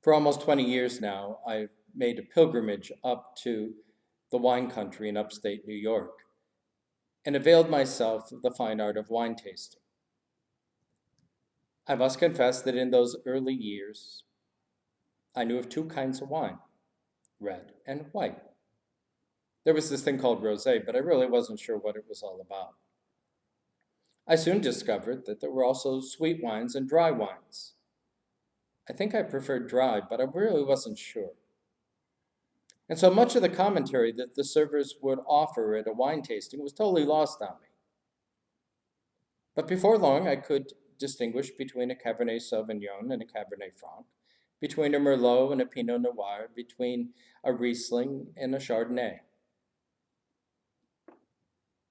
For almost 20 years now, I've made a pilgrimage up to the wine country in upstate New York and availed myself of the fine art of wine tasting. I must confess that in those early years, I knew of two kinds of wine, red and white. There was this thing called rosé, but I really wasn't sure what it was all about. I soon discovered that there were also sweet wines and dry wines. I think I preferred dry, but I really wasn't sure. And so much of the commentary that the servers would offer at a wine tasting was totally lost on me. But before long, I could distinguish between a Cabernet Sauvignon and a Cabernet Franc, between a Merlot and a Pinot Noir, between a Riesling and a Chardonnay.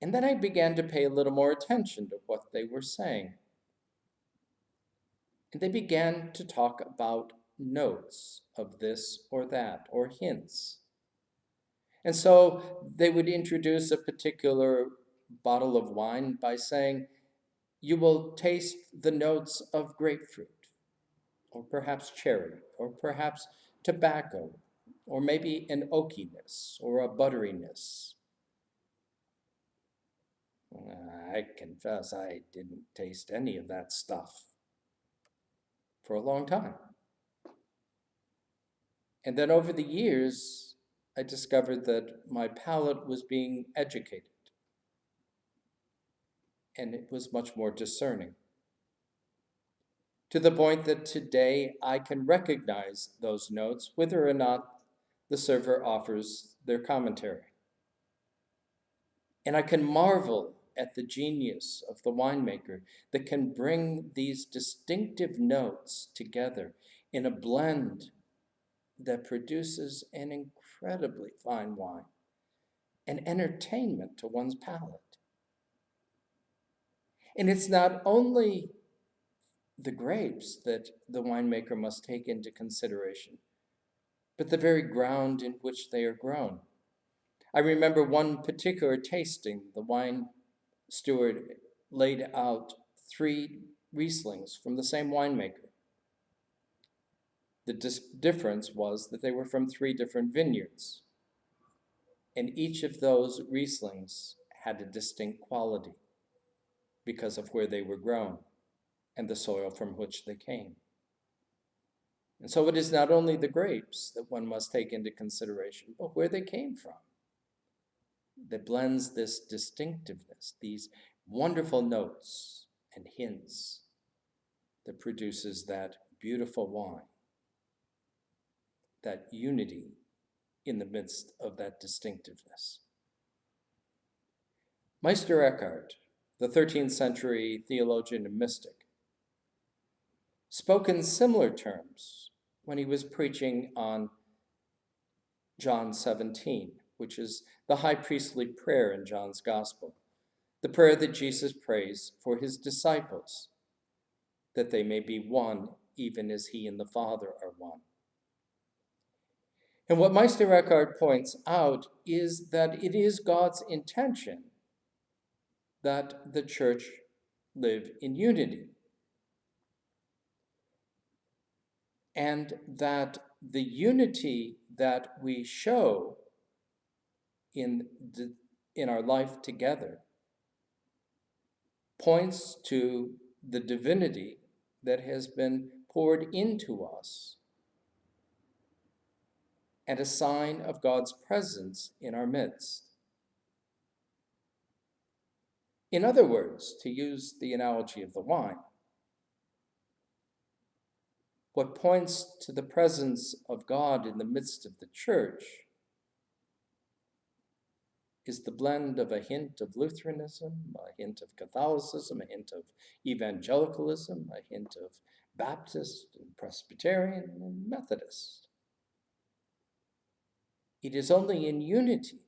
And then I began to pay a little more attention to what they were saying. And they began to talk about notes of this or that, or hints. And so they would introduce a particular bottle of wine by saying, you will taste the notes of grapefruit, or perhaps cherry, or perhaps tobacco, or maybe an oakiness or a butteriness. I confess I didn't taste any of that stuff for a long time. And then over the years, I discovered that my palate was being educated, and it was much more discerning. To the point that today I can recognize those notes whether or not the server offers their commentary. And I can marvel at the genius of the winemaker that can bring these distinctive notes together in a blend that produces an incredibly fine wine, an entertainment to one's palate. And it's not only the grapes that the winemaker must take into consideration, but the very ground in which they are grown. I remember one particular tasting, the wine steward laid out 3 Rieslings from the same winemaker. The difference was that they were from 3 different vineyards, and each of those Rieslings had a distinct quality because of where they were grown and the soil from which they came. And so it is not only the grapes that one must take into consideration, but where they came from, that blends this distinctiveness, these wonderful notes and hints that produces that beautiful wine, that unity in the midst of that distinctiveness. Meister Eckhart, the 13th century theologian and mystic, spoke in similar terms when he was preaching on John 17, which is the high priestly prayer in John's gospel, the prayer that Jesus prays for his disciples, that they may be one even as he and the Father are one. And what Meister Eckhart points out is that it is God's intention that the church live in unity, and that the unity that we show in our life together points to the divinity that has been poured into us and a sign of God's presence in our midst. In other words, to use the analogy of the wine, what points to the presence of God in the midst of the church is the blend of a hint of Lutheranism, a hint of Catholicism, a hint of evangelicalism, a hint of Baptist and Presbyterian and Methodist. It is only in unity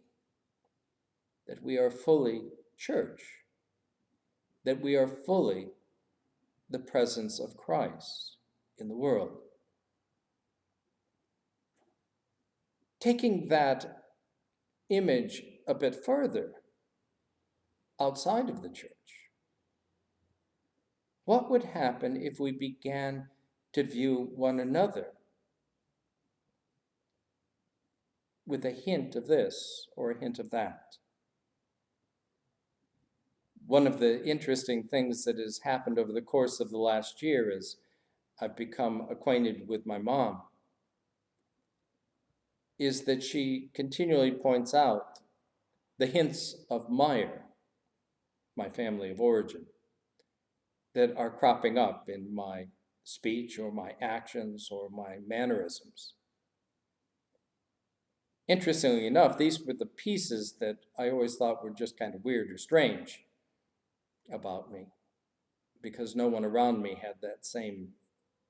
that we are fully church, that we are fully the presence of Christ in the world. Taking that image a bit further outside of the church, what would happen if we began to view one another with a hint of this or a hint of that. One of the interesting things that has happened over the course of the last year is I've become acquainted with my mom, is that she continually points out the hints of Meyer, my family of origin, that are cropping up in my speech or my actions or my mannerisms. Interestingly enough, these were the pieces that I always thought were just kind of weird or strange about me, because no one around me had that same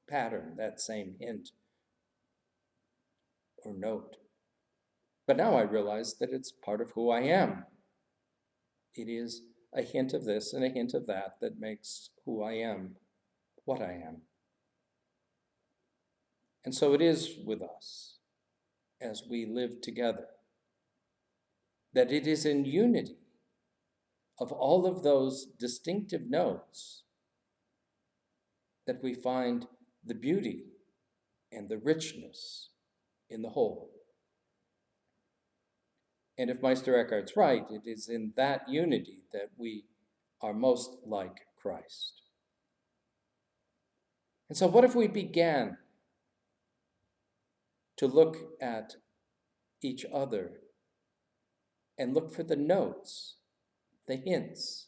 pattern, that same hint or note. But now I realize that it's part of who I am. It is a hint of this and a hint of that that makes who I am what I am. And so it is with us as we live together, that it is in unity of all of those distinctive notes that we find the beauty and the richness in the whole. And if Meister Eckhart's right, it is in that unity that we are most like Christ. And so what if we began to look at each other and look for the notes, the hints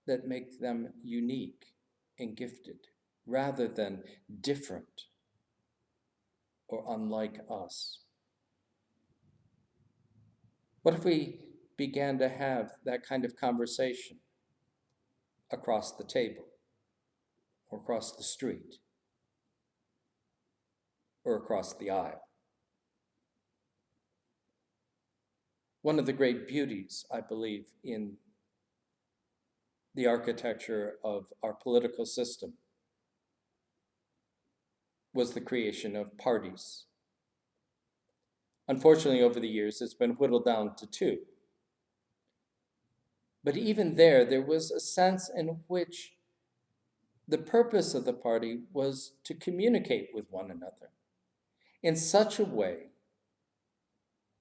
that make them unique and gifted, rather than different or unlike us? What if we began to have that kind of conversation across the table, or across the street, or across the aisle? One of the great beauties, I believe, in the architecture of our political system was the creation of parties. Unfortunately, over the years, it's been whittled down to two. But even there was a sense in which the purpose of the party was to communicate with one another in such a way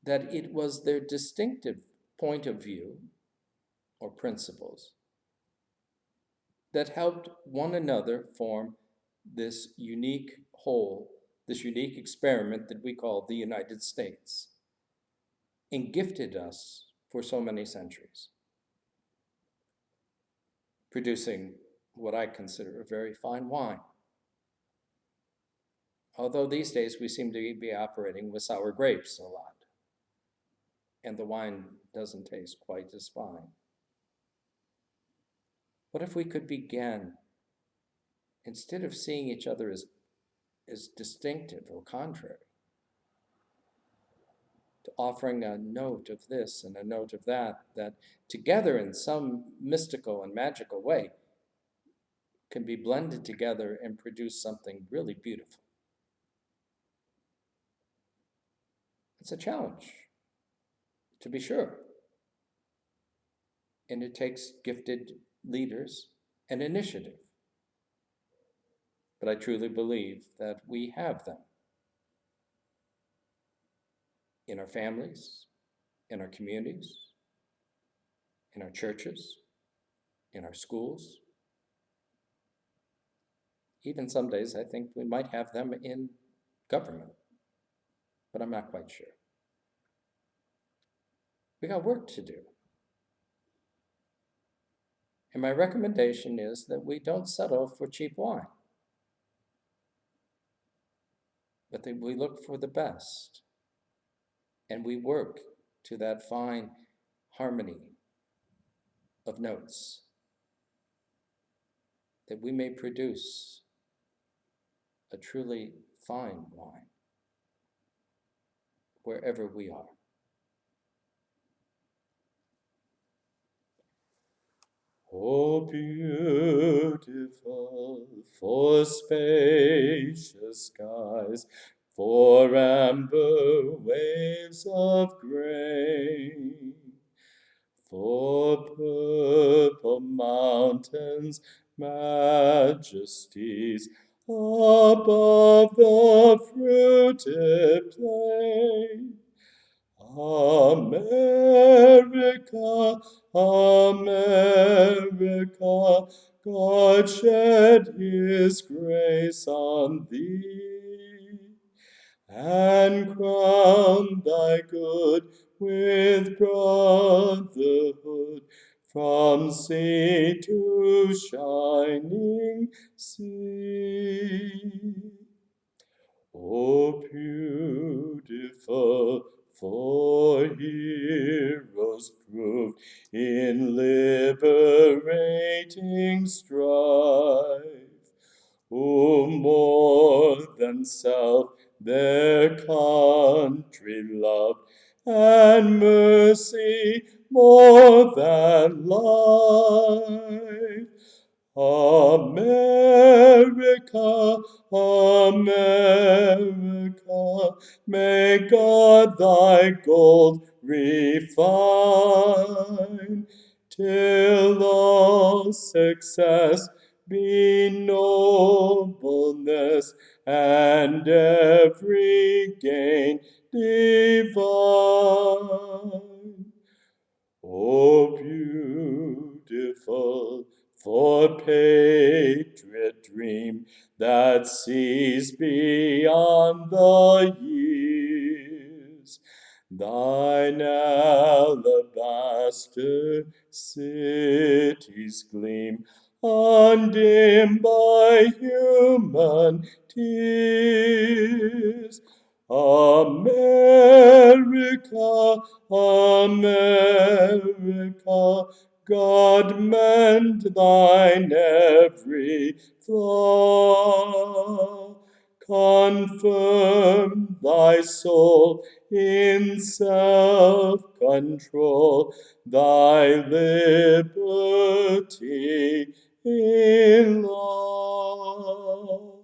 that it was their distinctive point of view or principles that helped one another form this unique whole, this unique experiment that we call the United States, and gifted us for so many centuries, producing what I consider a very fine wine. Although these days we seem to be operating with sour grapes a lot, and the wine doesn't taste quite as fine. What if we could begin, instead of seeing each other as distinctive or contrary, to offering a note of this and a note of that, that together in some mystical and magical way can be blended together and produce something really beautiful? It's a challenge, to be sure. And it takes gifted leaders and initiative. But I truly believe that we have them in our families, in our communities, in our churches, in our schools. Even some days I think we might have them in government, but I'm not quite sure. We got work to do. And my recommendation is that we don't settle for cheap wine, but that we look for the best, and we work to that fine harmony of notes, that we may produce a truly fine wine wherever we are. Oh, beautiful for spacious skies, for amber waves of grain, for purple mountains, majesties above the fruited plain. America, America, God shed his grace on thee, and crown thy good with brotherhood from sea to shining sea. Oh, beautiful for heroes proved in liberating strife, who more than self their country loved, and mercy more than life. America, America, may God thy gold refine, till all success be nobleness, and every gain divine. Oh, beautiful for patriot dream that sees beyond the years, thine alabaster cities gleam, undimmed by human tears. America, America, God mend thine every flaw. Confirm thy soul in self-control, thy liberty in law.